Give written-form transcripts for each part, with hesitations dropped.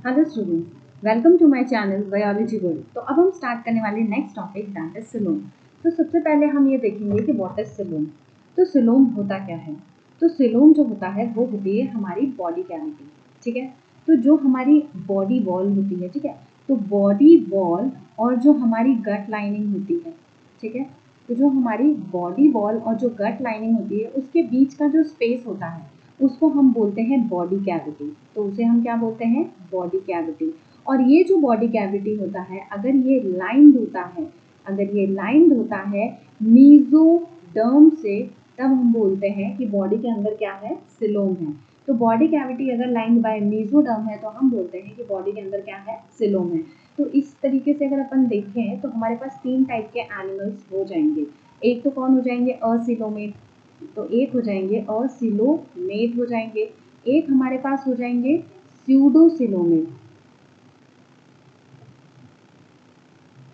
Hello students, welcome to my channel biology world. तो अब हम स्टार्ट करने वाले next topic that is coelom. तो सबसे पहले हम ये देखेंगे कि व्हाट इज सिलोम। तो सिलोम होता क्या है। तो सिलोम जो होता है वो होती है हमारी बॉडी कैविटी, ठीक है। तो जो हमारी बॉडी वॉल होती है, ठीक है, तो बॉडी वॉल और जो हमारी गट लाइनिंग होती है, ठीक है, तो जो हमारी बॉडी वॉल और जो गट लाइनिंग होती है उसके बीच का जो स्पेस होता है उसको हम बोलते हैं बॉडी कैविटी। तो उसे हम क्या बोलते हैं, बॉडी कैविटी। और ये जो बॉडी कैविटी होता है अगर ये लाइंड होता है, अगर ये लाइंड होता है मीजोडर्म से, तब हम बोलते हैं कि बॉडी के अंदर क्या है, सिलोम है। तो बॉडी कैविटी अगर लाइंड बाय मीजोडर्म है तो हम बोलते हैं कि बॉडी के अंदर क्या है, सिलोम है। तो इस तरीके से अगर अपन देखें तो हमारे पास 3 टाइप के एनिमल्स हो जाएंगे। एक तो कौन हो जाएंगे, असिलोमेट। तो एक हो जाएंगे असिलोमेट हो जाएंगे, एक हमारे पास हो जाएंगे स्यूडोसिलोमेट,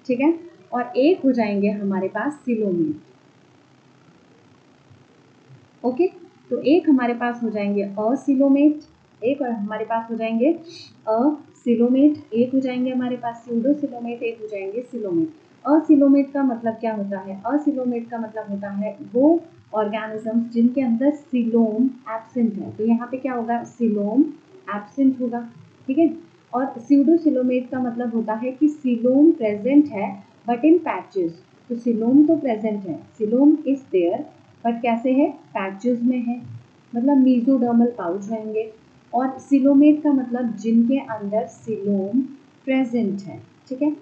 ठीक है, और एक हो जाएंगे हमारे पास सिलोमेट। ओके, तो एक हमारे पास हो जाएंगे असिलोमेट, एक और हमारे पास हो जाएंगे असिलोमेट, एक हो जाएंगे हमारे पास स्यूडोसिलोमेट, एक हो जाएंगे सिलोमेट। असिलोमेट का मतलब क्या होता है, असिलोमेट का मतलब होता है वो ऑर्गेनिजम्स जिनके अंदर सिलोम एब्सेंट है। तो यहाँ पे क्या होगा, सिलोम एब्सेंट होगा, ठीक है। और स्यूडोसिलोमेट का मतलब होता है कि सिलोम प्रेजेंट है बट इन पैचेस। तो सिलोम तो प्रेजेंट है, सिलोम इज देयर, बट कैसे है, पैचेस में है, मतलब मीजोडर्मल पाउच रहेंगे। और सिलोमेट का मतलब जिनके अंदर सिलोम प्रेजेंट है, ठीक है।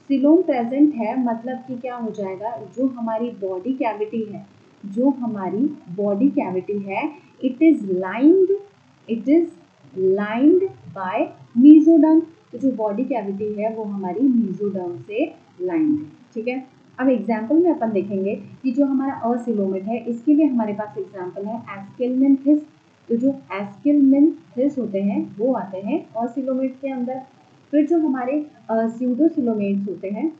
सिलोम प्रेजेंट है मतलब कि क्या हो जाएगा, जो हमारी बॉडी कैविटी है, जो हमारी बॉडी कैविटी है, it is lined, it is lined by mesoderm. तो जो बॉडी कैविटी है वो हमारी मीजोडर्म से लाइंड है, ठीक है। अब एग्जाम्पल में अपन देखेंगे कि जो हमारा असिलोमेट है इसके लिए हमारे पास एग्जाम्पल है एस्केलमेंथिस। तो जो एस्केलमेंथिस होते हैं वो आते हैं असिलोमेट के अंदर। फिर जो हमारे स्यूडोसिलोमेट्स होते हैं,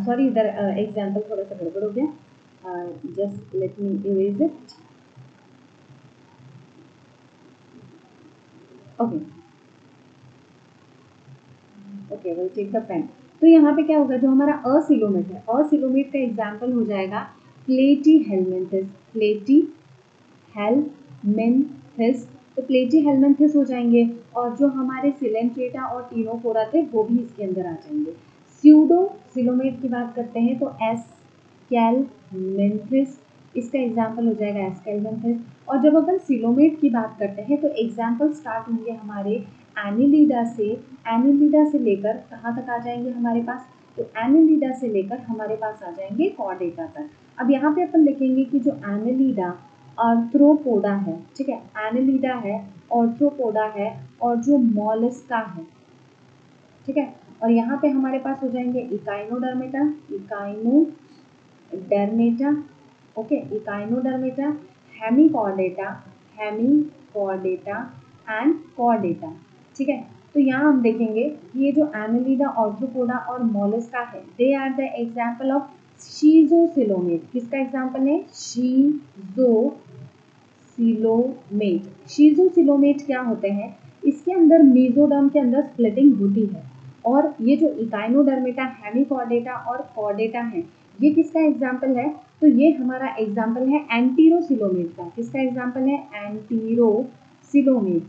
सॉरी इधर एग्जाम्पल थोड़ा सा गड़बड़ हो गया, just let me erase it. Okay okay, will take the pen. तो यहाँ पे क्या होगा, जो हमारा असिलोमेट है, असिलोमेट का एग्जाम्पल हो जाएगा प्लेटी हेलमेंथिस, प्लेटी हेलमेंथिस। तो प्लेटी हेलमेंथिस हो जाएंगे। और जो हमारे सिलेंट्रेटा और टीनोफोरा थे वो भी इसके अंदर आ जाएंगे। स्यूडो सिलोमेट की बात करते हैं तो एस्केलमेंथिस, इसका एग्जाम्पल हो जाएगा एस्केलमेंथिस। और जब अपन सिलोमेट की बात करते हैं तो एग्जाम्पल स्टार्ट होंगे हमारे एनिलिडा से। एनिलिडा से लेकर कहाँ तक आ जाएंगे हमारे पास, तो एनिलिडा से लेकर हमारे पास आ जाएंगे कॉर्डेटा तक। अब यहाँ पे अपन देखेंगे कि जो एनिलिडा आर्थ्रोपोडा है, ठीक है, एनिलिडा है, आर्थ्रोपोडा है और जो मॉलस्का है, ठीक है। और यहाँ पे हमारे पास हो जाएंगे Echinodermata, Echinodermata, okay, Echinodermata, Hemichordata, Hemichordata and Chordata, ठीक है। तो यहाँ हम देखेंगे कि ये जो एनिलिडा, आर्थ्रोपोडा और मॉलस्का है, they are the example of schizocoelomate. किसका एग्जाम्पल है, शीजोसिलोमेट। शीजोसिलोमेट क्या होते हैं, इसके अंदर मीजोडर्म के अंदर स्प्लिटिंग होती है। और ये जो इकाइनोडर्मेटा, हेमिकॉर्डेटा और कॉर्डेटा है, ये किसका एग्जाम्पल है, तो ये हमारा एग्जाम्पल है एंटीरोसिलोमेट का। किसका एग्जाम्पल है, एंटीरोसिलोमेट,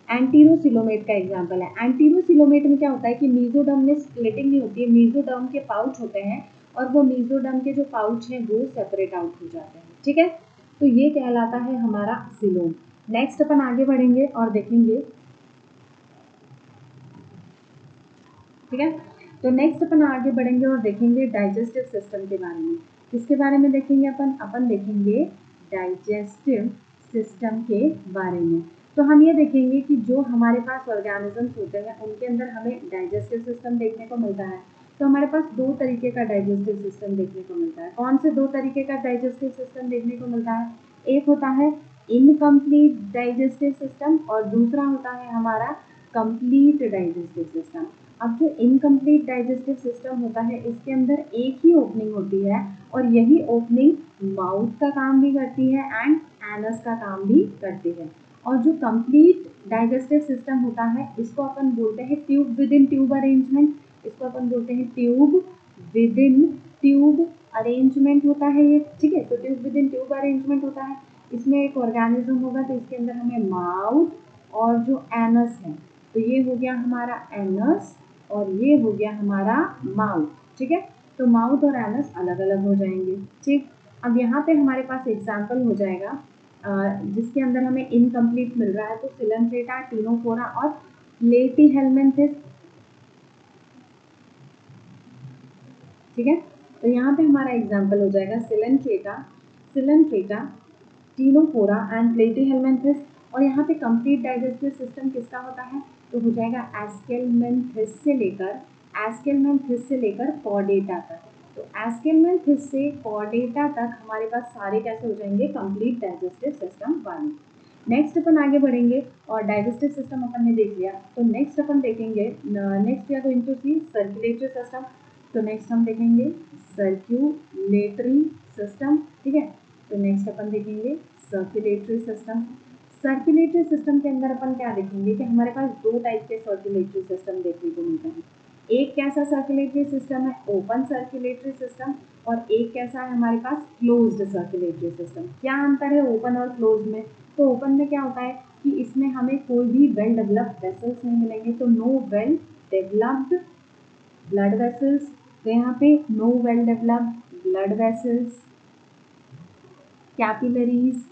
एंटीरोसिलोमेट का एग्जाम्पल है। एंटीरोसिलोमेट में क्या होता है कि मीजोडर्म में स्प्लिटिंग नहीं होती है, मीजोडर्म के पाउच होते हैं और वो मीजोडर्म के जो पाउच हैं वो सेपरेट आउट हो जाते हैं, ठीक है। तो ये कहलाता है हमारा सिलोम। नेक्स्ट अपन आगे बढ़ेंगे और देखेंगे, ठीक है। तो नेक्स्ट अपन आगे बढ़ेंगे और देखेंगे डाइजेस्टिव सिस्टम के बारे में। किसके बारे में देखेंगे अपन देखेंगे डाइजेस्टिव सिस्टम के बारे में। तो हम ये देखेंगे कि जो हमारे पास ऑर्गेनिजम्स होते हैं उनके अंदर हमें डाइजेस्टिव सिस्टम देखने को मिलता है। तो हमारे पास 2 तरीके का डाइजेस्टिव सिस्टम देखने को मिलता है। कौन से 2 तरीके का डाइजेस्टिव सिस्टम देखने को मिलता है, एक होता है इनकम्प्लीट डाइजेस्टिव सिस्टम और दूसरा होता है हमारा कंप्लीट डाइजेस्टिव सिस्टम। अब जो इनकम्प्लीट डाइजेस्टिव सिस्टम होता है इसके अंदर एक ही ओपनिंग होती है और यही ओपनिंग माउथ का काम भी करती है एंड एनस का काम भी करती है। और जो कंप्लीट डाइजेस्टिव सिस्टम होता है इसको अपन बोलते हैं tube with in tube arrangement, इसको अपन बोलते हैं tube with in tube arrangement होता है ये, ठीक है। तो tube with in tube arrangement होता है, इसमें एक ऑर्गेनिज्म होगा तो इसके अंदर हमें माउथ और जो एनस है, तो ये हो गया हमारा एनस और ये हो गया हमारा माउथ, ठीक है। तो माउथ और एनस अलग अलग हो जाएंगे, ठीक। अब यहाँ पे हमारे पास एग्जाम्पल हो जाएगा जिसके अंदर हमें इनकम्प्लीट मिल रहा है, तो सिलेंट्रेटा, टिनोफोरा और प्लेटीहेल्मिन्थिस, ठीक है। तो यहाँ पे हमारा एग्जाम्पल हो जाएगा सिलेंट्रेटा, टिनोफोरा एंड प्लेटीहेल्मिन्थिस। और यहाँ पे कंप्लीट डाइजेस्टिव सिस्टम किसका होता है, तो हो जाएगा एस्केल्मेंथिस से लेकर कॉर्डेटा तक। तो एस्केल्मेंथिस से कॉर्डेटा तक हमारे पास सारे कैसे हो जाएंगे, कंप्लीट डाइजेस्टिव सिस्टम वाले। नेक्स्ट अपन आगे बढ़ेंगे और डाइजेस्टिव सिस्टम अपन ने देख लिया, तो नेक्स्ट अपन देखेंगे, next we are going to see circulatory system. तो नेक्स्ट हम देखेंगे सर्कुलेटरी सिस्टम, ठीक है। तो नेक्स्ट अपन देखेंगे सर्कुलेटरी सिस्टम। सर्कुलेटरी सिस्टम के अंदर अपन क्या देखेंगे कि हमारे पास दो टाइप के सर्कुलेटरी सिस्टम देखने को मिलते हैं। एक कैसा सर्कुलेटरी सिस्टम है, ओपन सर्कुलेटरी सिस्टम, और एक कैसा है हमारे पास क्लोज्ड सर्कुलेटरी सिस्टम। क्या अंतर है ओपन और क्लोज्ड में, तो ओपन में क्या होता है कि इसमें हमें कोई भी वेल डेवलप्ड वेसल्स नहीं मिलेंगे, तो no well developed blood vessels, तो यहाँ पे no well developed blood vessels, capillaries,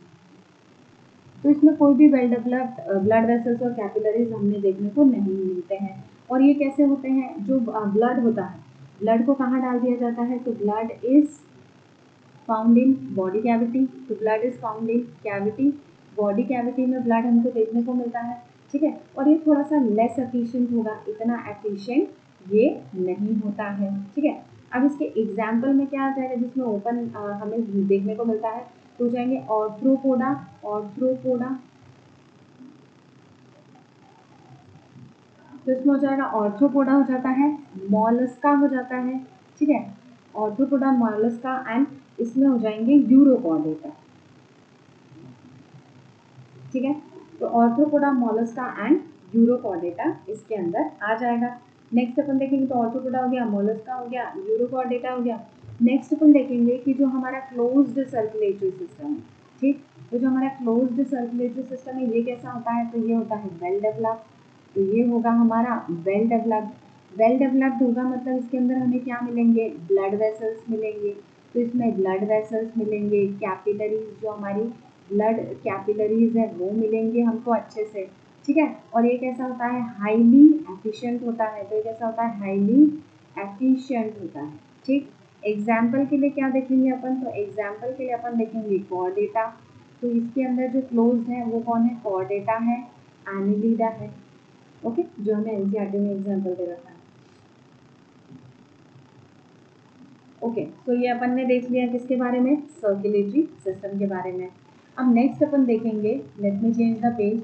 तो इसमें कोई भी वेल डेवलप्ड ब्लड वेसल्स और कैपिलरीज हमें देखने को नहीं मिलते हैं। और ये कैसे होते हैं, जो ब्लड होता है, ब्लड को कहाँ डाल दिया जाता है, तो blood is found in body cavity, तो blood is found in cavity, body cavity में ब्लड हमको देखने को मिलता है, ठीक है। और ये थोड़ा सा लेस एफिशिएंट होगा, इतना एफिशिएंट ये नहीं होता है, ठीक है। अब इसके एग्जाम्पल में क्या आ जाएगा जिसमें ओपन हमें देखने को मिलता है, तो हो जाएंगे ऑर्थ्रोपोडा, तो इसमें हो जाएगा ऑर्थ्रोपोडा हो जाता है, मॉलस्का हो जाता है, ठीक है। ऑर्थ्रोपोडा, मॉलस्का एंड इसमें हो जाएंगे यूरोकॉर्डेटा, ठीक है। तो ऑर्थ्रोपोडा, मॉलस्का एंड यूरोकॉर्डेटा इसके अंदर आ जाएगा। नेक्स्ट अपन देखेंगे तो ऑर्थ्रोपोडा हो गया, मोलस्का हो गया, यूरोकॉर्डेटा हो गया। नेक्स्ट अपन देखेंगे कि जो हमारा क्लोज्ड सर्कुलेटरी सिस्टम है, ठीक, तो जो हमारा क्लोज्ड सर्कुलेटरी सिस्टम है ये कैसा होता है, तो ये होता है वेल डेवलप्ड, तो ये होगा हमारा वेल डेवलप्ड होगा, मतलब इसके अंदर हमें क्या मिलेंगे, ब्लड वेसल्स मिलेंगे, तो इसमें ब्लड वेसल्स मिलेंगे, कैपिलरीज जो हमारी ब्लड कैपिलरीज है वो मिलेंगे हमको अच्छे से, ठीक है। और ये कैसा होता है, हाईली एफिशिएंट होता है, तो ये कैसा होता है, हाईली एफिशिएंट होता है, ठीक। एग्जाम्पल के लिए क्या देखेंगे अपन, तो एग्जाम्पल के लिए अपन देखेंगे कॉर्डेटा, तो इसके अंदर जो क्लोज है वो कौन है, कॉर्डेटा है, एनिलिडा है, ओके, जो हमें एनसीईआरटी में एग्जाम्पल दे रखा है। ओके, तो ये अपन ने देख लिया किसके बारे में, सर्कुलेटरी सिस्टम के बारे में। अब नेक्स्ट अपन देखेंगे, let me change the page,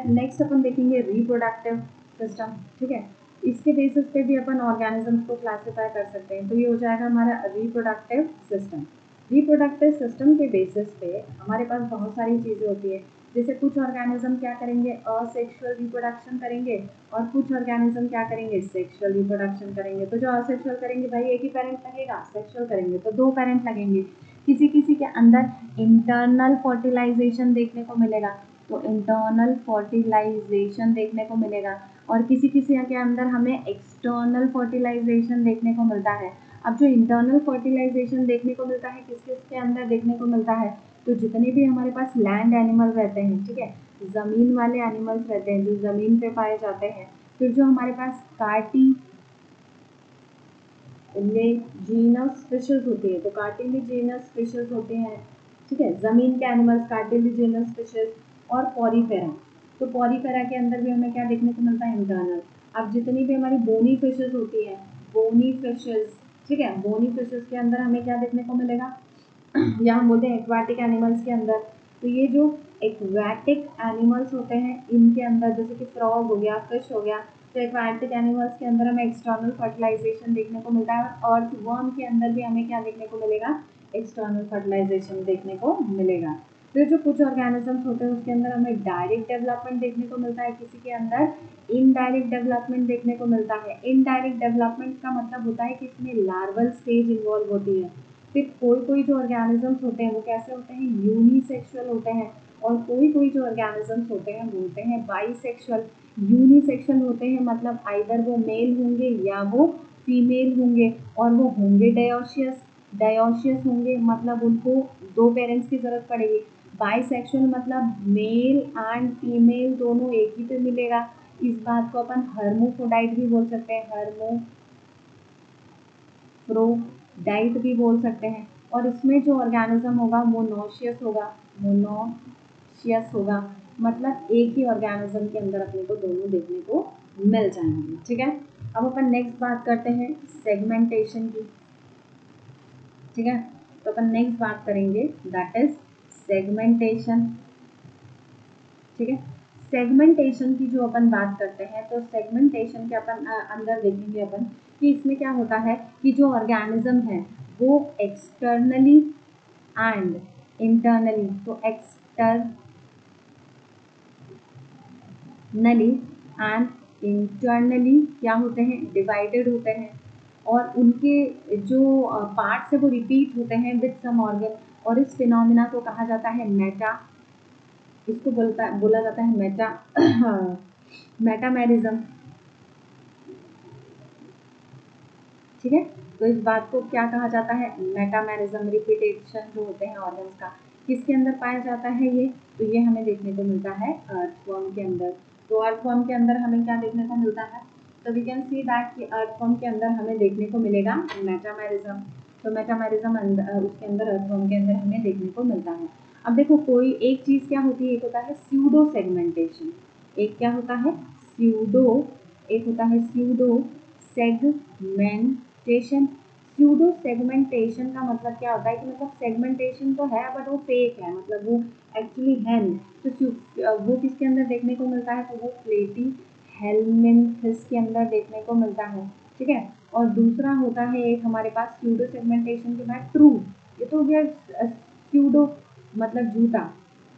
next अपन देखेंगे रिप्रोडक्टिव सिस्टम, ठीक है। इसके बेसिस पे भी अपन ऑर्गेनिजम्स को क्लासिफाई कर सकते हैं, तो ये हो जाएगा हमारा रिप्रोडक्टिव सिस्टम। रिप्रोडक्टिव सिस्टम के बेसिस पे हमारे पास बहुत सारी चीज़ें होती है, जैसे कुछ ऑर्गेनिज्म क्या करेंगे, असेक्सुअल रिप्रोडक्शन करेंगे, और कुछ ऑर्गेनिज्म क्या करेंगे, सेक्सुअल रिप्रोडक्शन करेंगे। तो जो असेक्सुअल करेंगे भाई एक ही पेरेंट लगेगा, सेक्सुअल करेंगे तो दो पेरेंट लगेंगे। किसी किसी के अंदर इंटरनल फर्टिलाइजेशन देखने को मिलेगा, तो इंटरनल फर्टिलाइजेशन देखने को मिलेगा, और किसी किसी के अंदर हमें एक्सटर्नल फर्टिलाइजेशन देखने को मिलता है। अब जो इंटरनल फर्टिलाइजेशन देखने को मिलता है किस किस के अंदर देखने को मिलता है, तो जितने भी हमारे पास लैंड एनिमल रहते हैं, ठीक है, ज़मीन वाले एनिमल्स रहते हैं जो ज़मीन पे पाए जाते हैं, फिर जो हमारे पास कार्टिलेजिनस फिशेस होती है, तो कार्टिलेजिनस फिशेस होते हैं, ठीक है, ज़मीन के एनिमल्स कार्टिलेजिनस फिशेस, और पॉरीफेरा, तो पॉरीफेरा के अंदर भी हमें क्या देखने को मिलता है, इंटरनल। अब जितनी भी हमारी बोनी फिशेस होती हैं, बोनी फिशेस, ठीक है, बोनी फिशेस के अंदर हमें क्या देखने को मिलेगा, या हम बोलते हैं एक्वाटिक एनिमल्स के अंदर, तो ये जो एक्वाटिक एनिमल्स होते हैं इनके अंदर जैसे कि फ्रॉग हो गया, फिश हो गया, तो एक्वाटिक एनिमल्स के अंदर हमें एक्सटर्नल फर्टिलाइजेशन देखने को मिलता है, और अर्थवर्म के अंदर भी हमें क्या देखने को मिलेगा, एक्सटर्नल फर्टिलाइजेशन देखने को मिलेगा। फिर जो कुछ ऑर्गेनिजम्स होते हैं उसके अंदर हमें डायरेक्ट डेवलपमेंट देखने को मिलता है, किसी के अंदर इनडायरेक्ट डेवलपमेंट देखने को मिलता है। इनडायरेक्ट डेवलपमेंट का मतलब होता है कि इसमें लार्वल स्टेज इन्वॉल्व होती है। फिर कोई कोई जो ऑर्गेनिजम्स होते हैं वो कैसे होते हैं, यूनिसेक्सुअल होते हैं, और कोई कोई जो ऑर्गेनिजम्स होते हैं वो होते हैं बाईसेक्सुअल। यूनिसेक्सुअल होते हैं मतलब आइदर वो मेल होंगे या वो फीमेल होंगे, और वो होंगे डायोशियस। डायोशियस होंगे मतलब उनको 2 पेरेंट्स की ज़रूरत पड़ेगी। बाईसेक्सुअल मतलब मेल एंड फीमेल दोनों एक ही पे मिलेगा। इस बात को अपन हर्मोफ्रोडाइट भी बोल सकते हैं, हर्मोफ्रोडाइट भी बोल सकते हैं। और इसमें जो ऑर्गेनिज्म होगा मोनोशियस होगा, मोनोशियस होगा मतलब एक ही ऑर्गेनिज्म के अंदर अपने को दोनों देखने को मिल जाएंगे। ठीक है, अब अपन नेक्स्ट बात करते हैं सेगमेंटेशन की। ठीक है, तो अपन नेक्स्ट बात करेंगे दैट इज सेगमेंटेशन। ठीक है, सेगमेंटेशन की जो अपन बात करते हैं तो सेगमेंटेशन के अपन अंदर देखेंगे अपन कि इसमें क्या होता है कि जो ऑर्गेनिज्म है वो एक्सटर्नली एंड इंटरनली, तो एक्सटर्नली एंड इंटरनली क्या होते हैं, डिवाइडेड होते हैं, और उनके जो पार्ट्स है वो रिपीट होते हैं विद सम ऑर्गन, और इस फिनोमिना को कहा जाता है मेटा, इसको बोला जाता है मेटामेरिज्म। ठीक है, तो इस बात को क्या कहा जाता है, मेटामेरिज्म। रिपीटेशन जो होते हैं ऑर्गन्स का किसके अंदर पाया जाता है ये, तो ये हमें देखने को मिलता है अर्थवर्म के अंदर। तो अर्थवर्म के अंदर हमें क्या देखने को मिलता है, तो वी कैन सी दैट कि अर्थवर्म के अंदर हमें देखने को मिलेगा मेटामेरिज्म। तो मेटामेरिज्म उसके अंदर अर्थवर्म के अंदर हमें देखने को मिलता है। अब देखो कोई एक चीज़ क्या होती है, एक होता है स्यूडो सेगमेंटेशन, एक क्या होता है एक होता है स्यूडो सेगमेंटेशन। स्यूडो सेगमेंटेशन का मतलब क्या होता है कि मतलब सेगमेंटेशन तो है बट वो फेक है, मतलब वो एक्चुअली है नहीं। तो वो किसके अंदर देखने को मिलता है, तो वो प्लेटी हेलमिन्थस के अंदर देखने को मिलता है। ठीक है, और दूसरा होता है एक हमारे पास स्यूडो सेगमेंटेशन के बाद ट्रू, ये तो हो गया स्यूडो मतलब झूठा।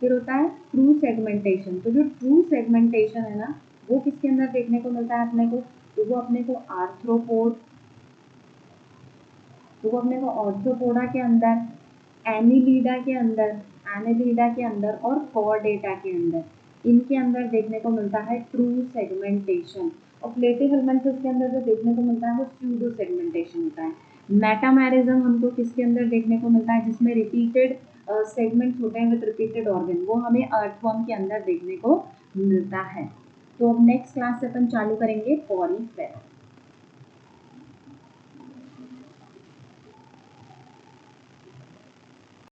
फिर होता है ट्रू सेगमेंटेशन। तो जो ट्रू सेगमेंटेशन है ना वो किसके अंदर देखने को मिलता है अपने को, तो वो अपने को आर्थ्रोपोड, तो वो अपने को ऑर्थोपोडा के अंदर, एनिलीडा के अंदर और कॉर्डेटा के अंदर, इनके अंदर देखने को मिलता है ट्रू सेगमेंटेशन। और प्लेटीहेलमिन्थस के अंदर जो देखने को मिलता है वो स्यूडो सेगमेंटेशन होता है। मेटामेरिज्म हमको किसके अंदर देखने को मिलता है, जिसमें रिपीटेड सेगमेंट्स होते हैं विद रिपीटेड ऑर्गन, वो हमें अर्थवर्म के अंदर देखने को मिलता है। तो अब नेक्स्ट क्लास से अपन चालू करेंगे पॉलीफेरा।